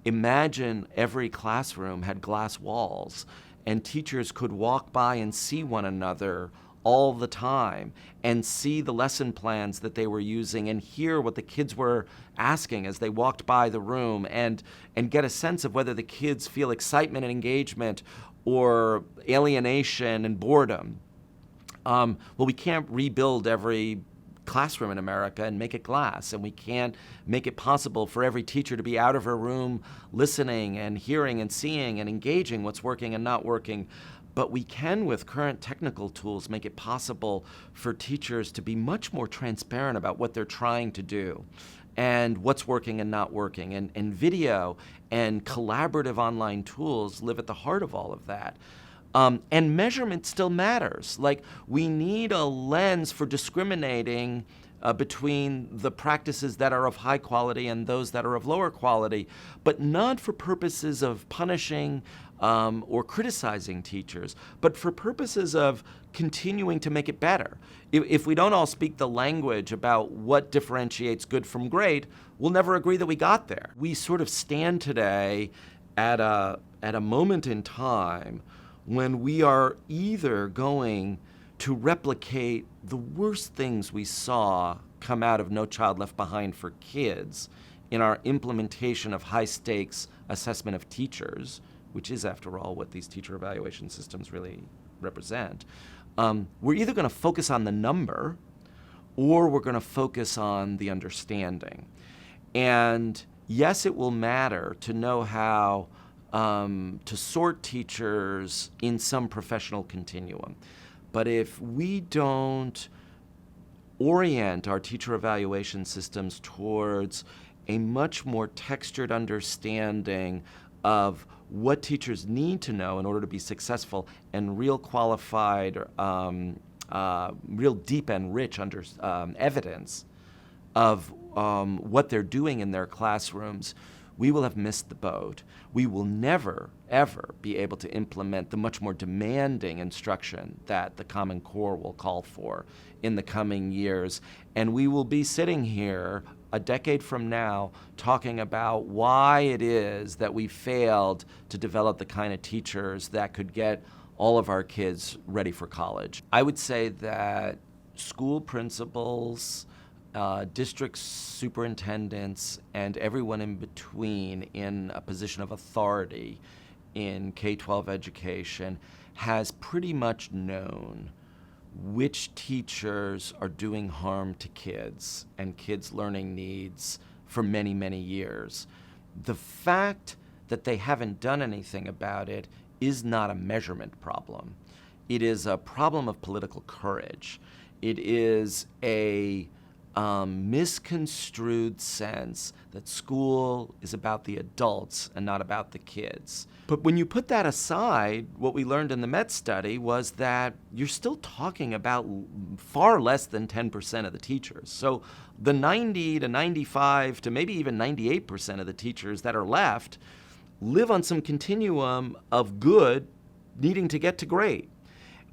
Imagine every classroom had glass walls and teachers could walk by and see one another all the time and see the lesson plans that they were using and hear what the kids were asking as they walked by the room and get a sense of whether the kids feel excitement and engagement or alienation and boredom. Well, we can't rebuild every classroom in America and make it glass, and we can't make it possible for every teacher to be out of her room listening and hearing and seeing and engaging what's working and not working. But we can, with current technical tools, make it possible for teachers to be much more transparent about what they're trying to do and what's working and not working. And video and collaborative online tools live at the heart of all of that. And measurement still matters. Like, we need a lens for discriminating between the practices that are of high quality and those that are of lower quality, but not for purposes of punishing or criticizing teachers, but for purposes of continuing to make it better. If we don't all speak the language about what differentiates good from great, we'll never agree that we got there. We sort of stand today at a moment in time when we are either going to replicate the worst things we saw come out of No Child Left Behind for kids in our implementation of high-stakes assessment of teachers, which is, after all, what these teacher evaluation systems really represent. We're either going to focus on the number or we're going to focus on the understanding. And yes, it will matter to know how to sort teachers in some professional continuum. But if we don't orient our teacher evaluation systems towards a much more textured understanding of what teachers need to know in order to be successful and real qualified, real deep and rich evidence of what they're doing in their classrooms, we will have missed the boat. We will never, ever be able to implement the much more demanding instruction that the Common Core will call for in the coming years. And we will be sitting here a decade from now talking about why it is that we failed to develop the kind of teachers that could get all of our kids ready for college. I would say that school principals, district superintendents, and everyone in between in a position of authority in K-12 education has pretty much known which teachers are doing harm to kids and kids' learning needs for many, many years. The fact that they haven't done anything about it is not a measurement problem. It is a problem of political courage. It is a misconstrued sense that school is about the adults and not about the kids. But when you put that aside, what we learned in the Met study was that you're still talking about far less than 10% of the teachers. So the 90 to 95 to maybe even 98% of the teachers that are left live on some continuum of good needing to get to great.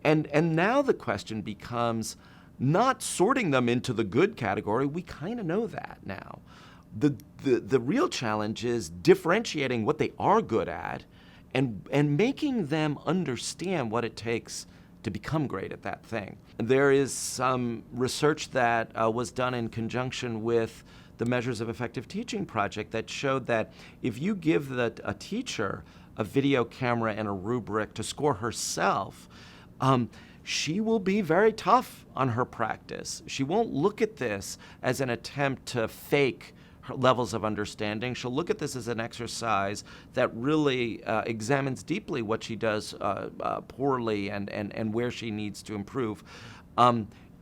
And now the question becomes not sorting them into the good category. We kind of know that now. The real challenge is differentiating what they are good at and making them understand what it takes to become great at that thing. There is some research that was done in conjunction with the Measures of Effective Teaching project that showed that if you give a teacher a video camera and a rubric to score herself, she will be very tough on her practice. She won't look at this as an attempt to fake her levels of understanding. She'll look at this as an exercise that really examines deeply what she does poorly and where she needs to improve.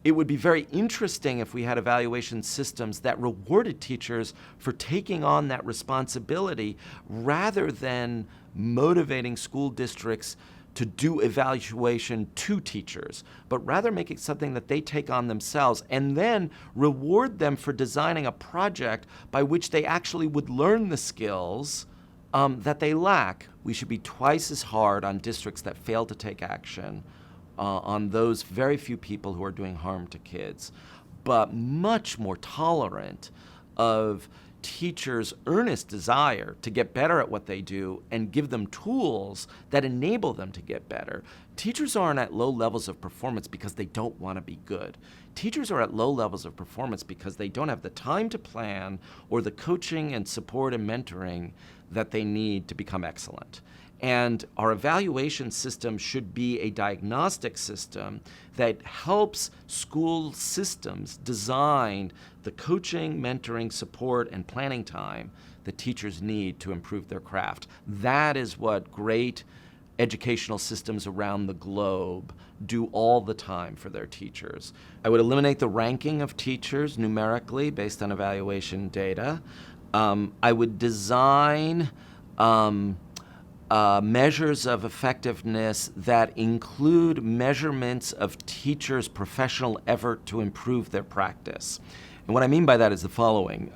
It would be very interesting if we had evaluation systems that rewarded teachers for taking on that responsibility rather than motivating school districts to do evaluation to teachers, but rather make it something that they take on themselves and then reward them for designing a project by which they actually would learn the skills that they lack. We should be twice as hard on districts that fail to take action on those very few people who are doing harm to kids, but much more tolerant of teachers' earnest desire to get better at what they do and give them tools that enable them to get better. Teachers aren't at low levels of performance because they don't want to be good. Teachers are at low levels of performance because they don't have the time to plan or the coaching and support and mentoring that they need to become excellent. And our evaluation system should be a diagnostic system that helps school systems design the coaching, mentoring, support, and planning time that teachers need to improve their craft. That is what great educational systems around the globe do all the time for their teachers. I would eliminate the ranking of teachers numerically based on evaluation data. I would design measures of effectiveness that include measurements of teachers' professional effort to improve their practice. And what I mean by that is the following.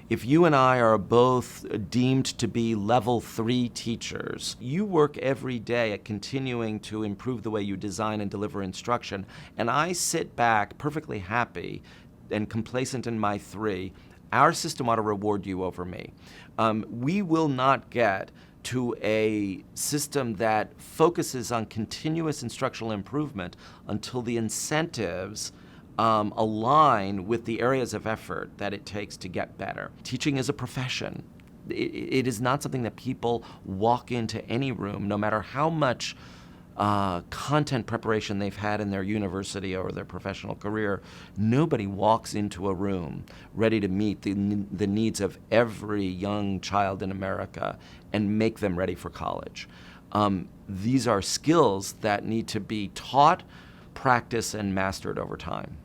If you and I are both deemed to be level 3 teachers, you work every day at continuing to improve the way you design and deliver instruction, and I sit back perfectly happy and complacent in my 3, our system ought to reward you over me. We will not get to a system that focuses on continuous instructional improvement until the incentives align with the areas of effort that it takes to get better. Teaching is a profession. It is not something that people walk into any room, no matter how much content preparation they've had in their university or their professional career. Nobody walks into a room ready to meet the needs of every young child in America and make them ready for college. These are skills that need to be taught, practiced, and mastered over time.